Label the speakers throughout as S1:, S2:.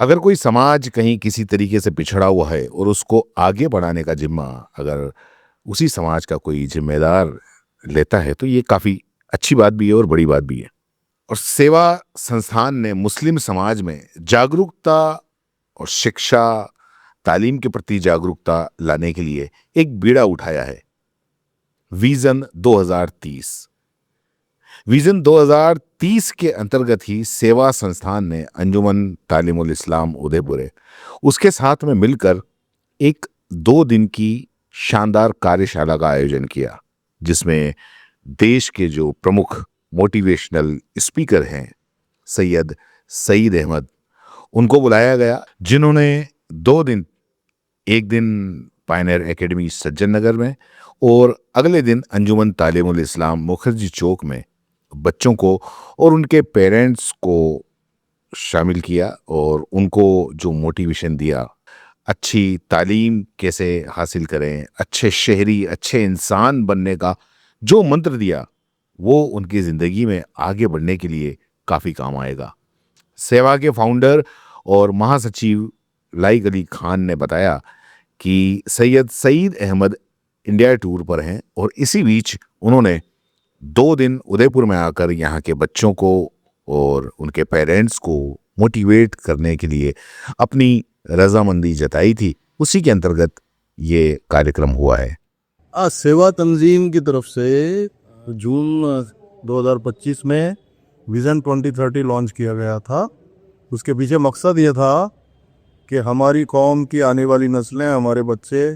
S1: अगर कोई समाज कहीं किसी तरीके से पिछड़ा हुआ है और उसको आगे बढ़ाने का जिम्मा अगर उसी समाज का कोई जिम्मेदार लेता है तो ये काफ़ी अच्छी बात भी है और बड़ी बात भी है। और सेवा संस्थान ने मुस्लिम समाज में जागरूकता और शिक्षा, तालीम के प्रति जागरूकता लाने के लिए एक बीड़ा उठाया है। विजन 2030। विजन 2030 के अंतर्गत ही सेवा संस्थान ने अंजुमन तालीमुल इस्लाम उदयपुर है उसके साथ में मिलकर एक 2 दिन की शानदार कार्यशाला का आयोजन किया, जिसमें देश के जो प्रमुख मोटिवेशनल स्पीकर हैं सैयद सईद अहमद, उनको बुलाया गया, जिन्होंने 2 दिन, एक दिन पायनियर एकेडमी सज्जन नगर में और अगले दिन अंजुमन तालीमुल इस्लाम मुखर्जी चौक में बच्चों को और उनके पेरेंट्स को शामिल किया और उनको जो मोटिवेशन दिया, अच्छी तालीम कैसे हासिल करें, अच्छे शहरी, अच्छे इंसान बनने का जो मंत्र दिया, वो उनकी ज़िंदगी में आगे बढ़ने के लिए काफ़ी काम आएगा। सेवा के फाउंडर और महासचिव लाइक अली खान ने बताया कि सैयद सईद अहमद इंडिया टूर पर हैं और इसी बीच उन्होंने 2 दिन उदयपुर में आकर यहाँ के बच्चों को और उनके पेरेंट्स को मोटिवेट करने के लिए अपनी रजामंदी जताई थी। उसी के अंतर्गत ये कार्यक्रम हुआ है।
S2: सेवा तंजीम की तरफ से जून 2025 में विज़न 2030 लॉन्च किया गया था। उसके पीछे मकसद ये था कि हमारी कौम की आने वाली नस्लें, हमारे बच्चे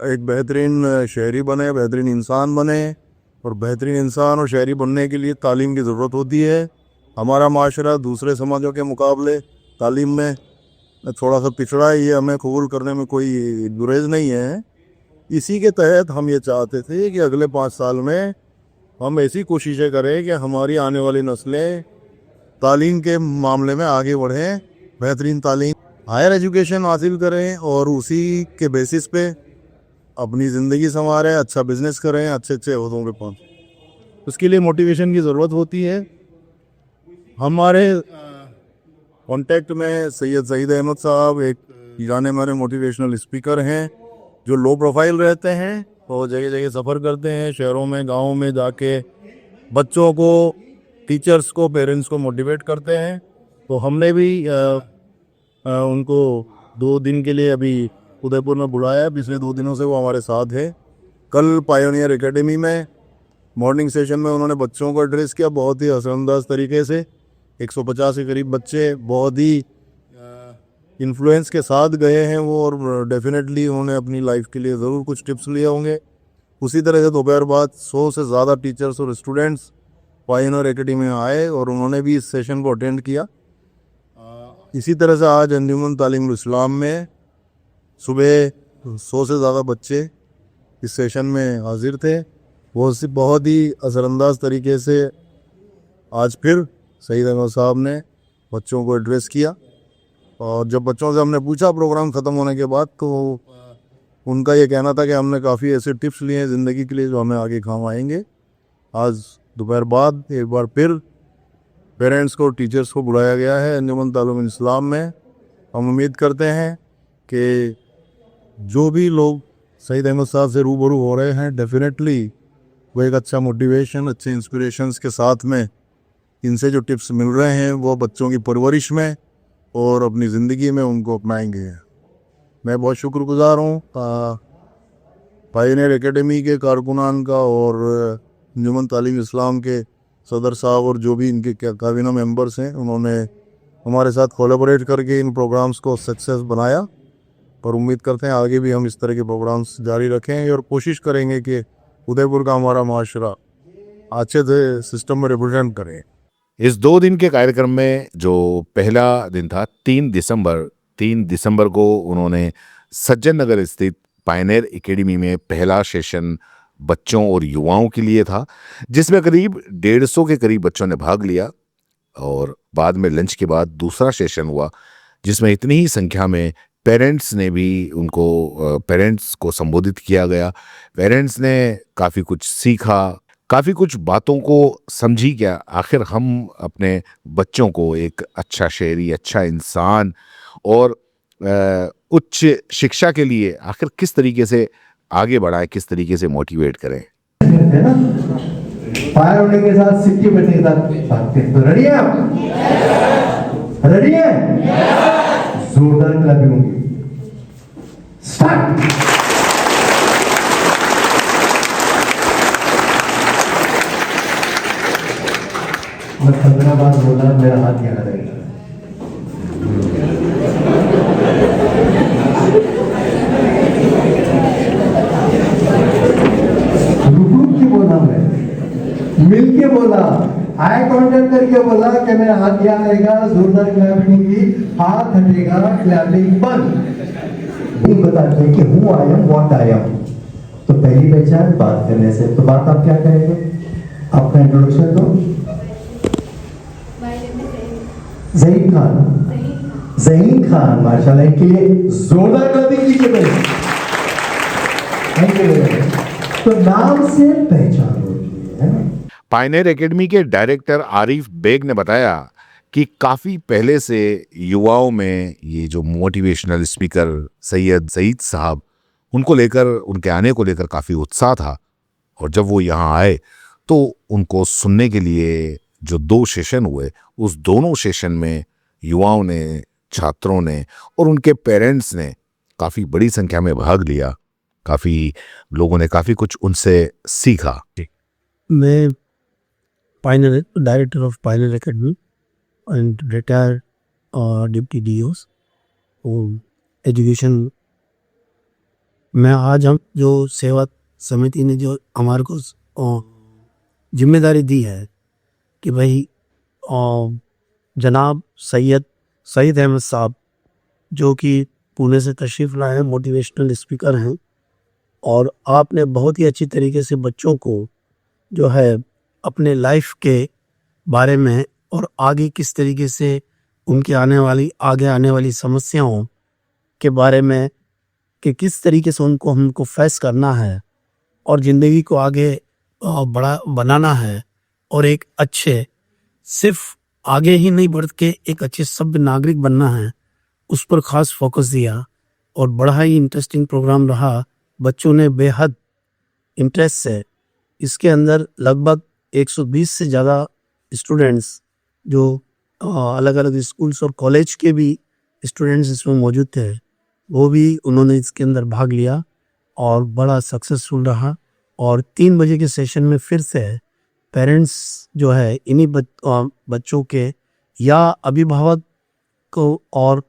S2: एक बेहतरीन शहरी बने, बेहतरीन इंसान बने। और बेहतरीन इंसान और शहरी बनने के लिए तालीम की ज़रूरत होती है। हमारा माशरा दूसरे समाजों के मुकाबले तालीम में थोड़ा सा पिछड़ा है, ये हमें कबूल करने में कोई गुरेज नहीं है। इसी के तहत हम ये चाहते थे कि अगले 5 साल में हम ऐसी कोशिशें करें कि हमारी आने वाली नस्लें तालीम के मामले में आगे बढ़ें, बेहतरीन तालीम, हायर एजुकेशन हासिल करें और उसी के बेसिस पे अपनी ज़िंदगी संवारें, अच्छा बिजनेस करें, अच्छे अच्छे ओहदों पे पहुँचें। उसके लिए मोटिवेशन की ज़रूरत होती है। हमारे कांटेक्ट में सैयद सईद अहमद साहब एक जाने माने मोटिवेशनल स्पीकर हैं, जो लो प्रोफाइल रहते हैं और जगह जगह सफ़र करते हैं, शहरों में, गाँव में जाके बच्चों को, टीचर्स को, पेरेंट्स को मोटिवेट करते हैं। तो हमने भी उनको 2 दिन के लिए अभी उदयपुर में बुलाया। पिछले 2 दिनों से वो हमारे साथ है। कल पायोनियर एकेडमी में मॉर्निंग सेशन में उन्होंने बच्चों को एड्रेस किया बहुत ही असरअंदाज तरीके से। 150 के करीब बच्चे बहुत ही इन्फ्लुएंस के साथ गए हैं वो, और डेफिनेटली उन्होंने अपनी लाइफ के लिए ज़रूर कुछ टिप्स लिए होंगे। उसी तरह से दोपहर बाद 100 से ज़्यादा टीचर्स और स्टूडेंट्स पायोनियर एकेडमी में आए और उन्होंने भी इस सेशन को अटेंड किया। इसी तरह से आज अंजुमन तालीमुल इस्लाम में सुबह 100 से ज़्यादा बच्चे इस सेशन में हाजिर थे। वो बहुत ही असरअंदाज तरीके से आज फिर सईद अहमद साहब ने बच्चों को एड्रेस किया। और जब बच्चों से हमने पूछा प्रोग्राम ख़त्म होने के बाद, तो उनका ये कहना था कि हमने काफ़ी ऐसे टिप्स लिए हैं ज़िंदगी के लिए जो हमें आगे काम आएंगे। आज दोपहर बाद एक बार फिर पेरेंट्स को, टीचर्स को बुलाया गया है अंजुमन तालीमुल इस्लाम में। हम उम्मीद करते हैं कि जो भी लोग सईद अहमद साहब से रूबरू हो रहे हैं, डेफिनेटली वो एक अच्छा मोटिवेशन, अच्छे इंस्पिरेशंस के साथ में इनसे जो टिप्स मिल रहे हैं वो बच्चों की परवरिश में और अपनी ज़िंदगी में उनको अपनाएंगे। मैं बहुत शुक्रगुजार हूँ पायोनियर एकेडमी के कारकुनान का और अंजुमन तालीम इस्लाम के सदर साहब और जो भी इनके काबीना मेंबर्स हैं, उन्होंने हमारे साथ कोलैबोरेट करके इन प्रोग्राम्स को सक्सेस बनाया। और उम्मीद करते हैं आगे भी हम इस तरह के प्रोग्राम्स जारी रखेंगे और कोशिश करेंगे कि उदयपुर का हमारा माशरा अच्छे से सिस्टम में रिप्रेजेंट करें।
S1: इस 2 दिन के कार्यक्रम में जो पहला दिन था 3 दिसंबर को उन्होंने सज्जन नगर स्थित पायनियर एकेडमी में पहला सेशन बच्चों और युवाओं के लिए था, जिसमें करीब 150 के करीब बच्चों ने भाग लिया। और बाद में लंच के बाद दूसरा सेशन हुआ, जिसमें इतनी ही संख्या में पेरेंट्स ने भी पेरेंट्स को संबोधित किया गया। पेरेंट्स ने काफ़ी कुछ सीखा, काफ़ी कुछ बातों को समझी क्या, आखिर हम अपने बच्चों को एक अच्छा शहरी, अच्छा इंसान और उच्च शिक्षा के लिए आखिर किस तरीके से आगे बढ़ाएं, किस तरीके से मोटिवेट करें।
S3: है ना, फायर होने के साथ सिक्की बनने के साथ भागते हैं। तो रेडी है आप? रेडी है? जोरदार क्लैपिंग होगी। स्टार्ट। मैं 15 बार बोला, मेरा हाथ यहाँ रहेगा। रुक के बोला, मैं मिल के बोला, आई कांटेक्ट करके बोला कि मेरा हाथ यहाँ आएगा, जोरदार क्लैपिंग होगी, हाथ हटेगा, क्लैपिंग बंद। ये बताते हैं कि हूँ I am what I am. तो पहली पहचान बात करने से, तो बात आप क्या कहेंगे? आपका इंट्रोडक्शन दो। ज़हीन खान। ज़हीन खान, माशाल्लाह, इनके लिए जोरदार क्लैपिंग कीजिए पहले। Thank you. तो नाम से पहचान होती है ना।
S1: पायनियर एकेडमी के डायरेक्टर आरिफ बेग ने बताया कि काफ़ी पहले से युवाओं में ये जो मोटिवेशनल स्पीकर सैयद सईद साहब, उनको लेकर, उनके आने को लेकर काफ़ी उत्साह था। और जब वो यहाँ आए तो उनको सुनने के लिए जो 2 सेशन हुए, उस दोनों सेशन में युवाओं ने, छात्रों ने और उनके पेरेंट्स ने काफ़ी बड़ी संख्या में भाग लिया। काफ़ी लोगों ने काफ़ी कुछ उनसे सीखा।
S4: मैं Pioneer director of Pioneer academy and retired deputy DOs और एजुकेशन में। आज हम जो सेवा समिति ने जो हमारे को जिम्मेदारी दी है कि भाई जनाब सईद अहमद साहब, जो कि पुणे से तशरीफ़ लाए हैं, मोटिवेशनल स्पीकर हैं, और आपने बहुत ही अच्छी तरीके से बच्चों को जो है अपने लाइफ के बारे में और आगे किस तरीके से उनके आगे आने वाली समस्याओं के बारे में कि किस तरीके से हमको फेस करना है और ज़िंदगी को आगे बड़ा बनाना है, और एक अच्छे, सिर्फ आगे ही नहीं बढ़ के एक अच्छे सभ्य नागरिक बनना है, उस पर ख़ास फोकस दिया। और बड़ा ही इंटरेस्टिंग प्रोग्राम रहा। बच्चों ने बेहद इंटरेस्ट से इसके अंदर लगभग 120 से ज़्यादा स्टूडेंट्स, जो अलग अलग स्कूल्स और कॉलेज के भी स्टूडेंट्स इसमें मौजूद थे, वो भी उन्होंने इसके अंदर भाग लिया और बड़ा सक्सेसफुल रहा। और 3 बजे के सेशन में फिर से पेरेंट्स जो है इन्हीं बच्चों के या अभिभावक को और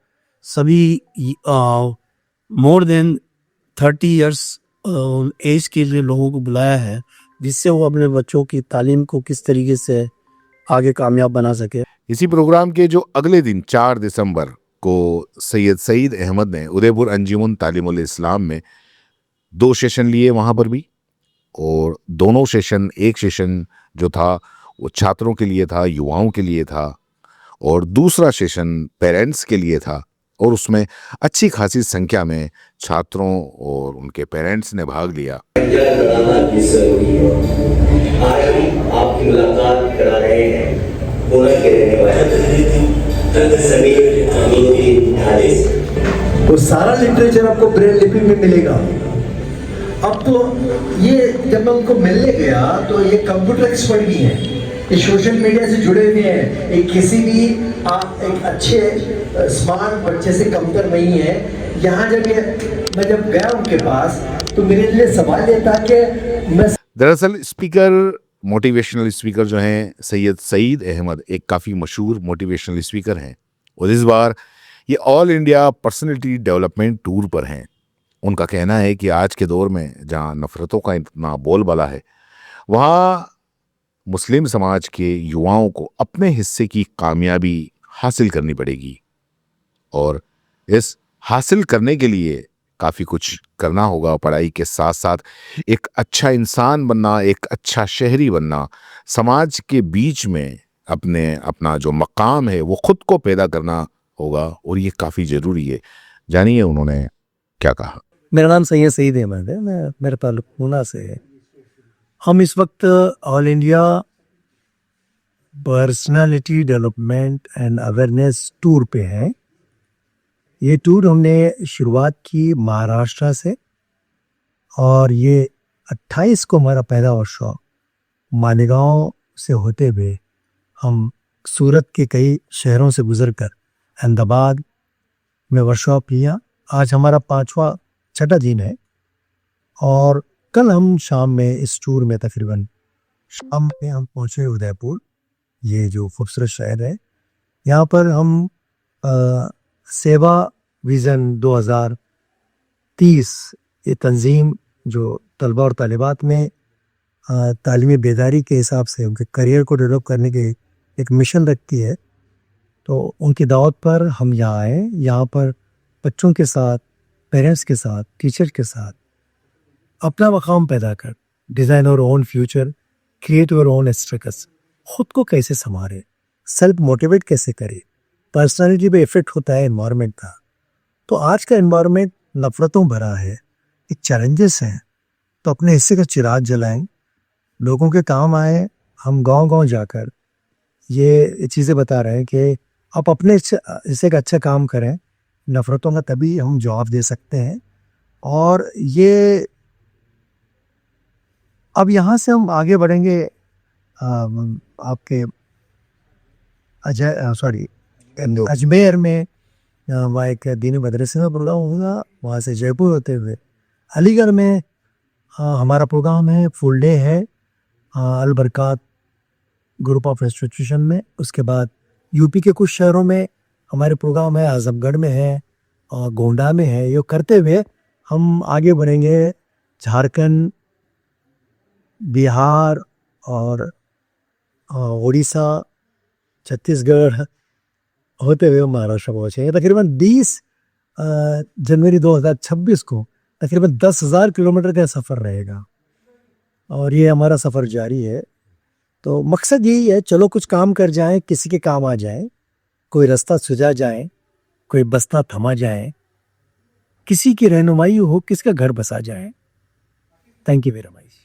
S4: सभी मोर देन 30 इयर्स एज के लिए लोगों को बुलाया है, जिससे वो अपने बच्चों की तालीम को किस तरीके से आगे कामयाब बना सके।
S1: इसी प्रोग्राम के जो अगले दिन 4 दिसंबर को सैयद सईद अहमद ने उदयपुर अंजुमन तालीमुल इस्लाम में 2 सेशन लिए वहाँ पर भी। और दोनों सेशन, एक सेशन जो था वो छात्रों के लिए था, युवाओं के लिए था, और दूसरा सेशन पेरेंट्स के लिए था। और उसमें अच्छी खासी संख्या में छात्रों और उनके पेरेंट्स ने भाग लिया।
S5: आपकी मुलाकात करा रहे हैं पुणे के रहने वाले समीर हारिस।
S3: वो सारा लिटरेचर आपको ब्रेल लिपि में मिलेगा। अब तो ये जब मैं उनको मिलने गया तो ये कंप्यूटर एक्सपर्ट भी हैं, ये सोशल मीडिया से जुड़े हुए हैं, ये किसी भी एक अच्छे स्मार्ट बच्चे से कमतर नहीं है। यहाँ मैं जब गया उनके पास तो मेरे लिए सवाल ये था कि मैं,
S1: दरअसल स्पीकर, मोटिवेशनल स्पीकर जो हैं सैयद सईद अहमद एक काफ़ी मशहूर मोटिवेशनल स्पीकर हैं, और इस बार ये all India personality development tour पर हैं। उनका कहना है कि आज के दौर में जहाँ नफ़रतों का इतना बोलबाला है, वहाँ मुस्लिम समाज के युवाओं को अपने हिस्से की कामयाबी हासिल करनी पड़ेगी, और इस हासिल करने के लिए काफ़ी कुछ करना होगा। पढ़ाई के साथ साथ एक अच्छा इंसान बनना, एक अच्छा शहरी बनना, समाज के बीच में अपना जो मकाम है वो खुद को पैदा करना होगा, और ये काफ़ी ज़रूरी है। जानिए उन्होंने क्या कहा।
S4: मेरा नाम सैयद सईद अहमद है, मेरा ताल्लुक पूना से है। हम इस वक्त all India personality development and awareness tour पे हैं। ये टूर हमने शुरुआत की महाराष्ट्र से और ये 28 को हमारा पहला वर्कशॉप मालेगांव से होते हुए हम सूरत के कई शहरों से गुजरकर अहमदाबाद में वर्कशॉप लिया। आज हमारा 5वां छठा दिन है और कल हम शाम में इस टूर में तकरीबन शाम में हम पहुंचे उदयपुर, ये जो खूबसूरत शहर है। यहाँ पर हम सेवा विज़न 2030 ये तंजीम जो तलबा और तालिबात में तालीमी बेदारी के हिसाब से उनके करियर को डेवलप करने के एक मिशन रखती है, तो उनकी दावत पर हम यहाँ आए। यहाँ पर बच्चों के साथ, पेरेंट्स के साथ, टीचर के साथ अपना मकाम पैदा कर, डिज़ाइन और ओन फ्यूचर, क्रिएट और ओन स्ट्रगल्स, खुद को कैसे संभाले, सेल्फ मोटिवेट कैसे करे, पर्सनालिटी पे इफेक्ट होता है एनवायरनमेंट का। तो आज का एनवायरनमेंट नफरतों भरा है, एक चैलेंजेस हैं, तो अपने हिस्से का चिराग जलाएं, लोगों के काम आए। हम गांव-गांव जाकर ये चीज़ें बता रहे हैं कि आप अपने हिस्से का अच्छा काम करें, नफरतों का तभी हम जवाब दे सकते हैं। और ये अब यहाँ से हम आगे बढ़ेंगे आपके अजमेर में वहाँ एक दीनी मदरसे में प्रोग्राम होगा, वहाँ से जयपुर होते हुए अलीगढ़ में हमारा प्रोग्राम है, फुल डे है अल बरकत ग्रुप ऑफ इंस्टीट्यूशन में। उसके बाद यूपी के कुछ शहरों में हमारे प्रोग्राम है, आजमगढ़ में है और गोंडा में है। ये करते हुए हम आगे बढ़ेंगे झारखंड, बिहार और उड़ीसा, छत्तीसगढ़ होते हुए महाराष्ट्र पहुँचे। तकरीबन 20 जनवरी 2026 को तकरीबन 10,000 किलोमीटर का सफ़र रहेगा और ये हमारा सफ़र जारी है। तो मकसद यही है, चलो कुछ काम कर जाएं, किसी के काम आ जाएं, कोई रास्ता सुझा जाए, कोई बस्ता थमा जाए, किसी की रहनुमाई हो, किसका घर बसा जाए। Thank you very much.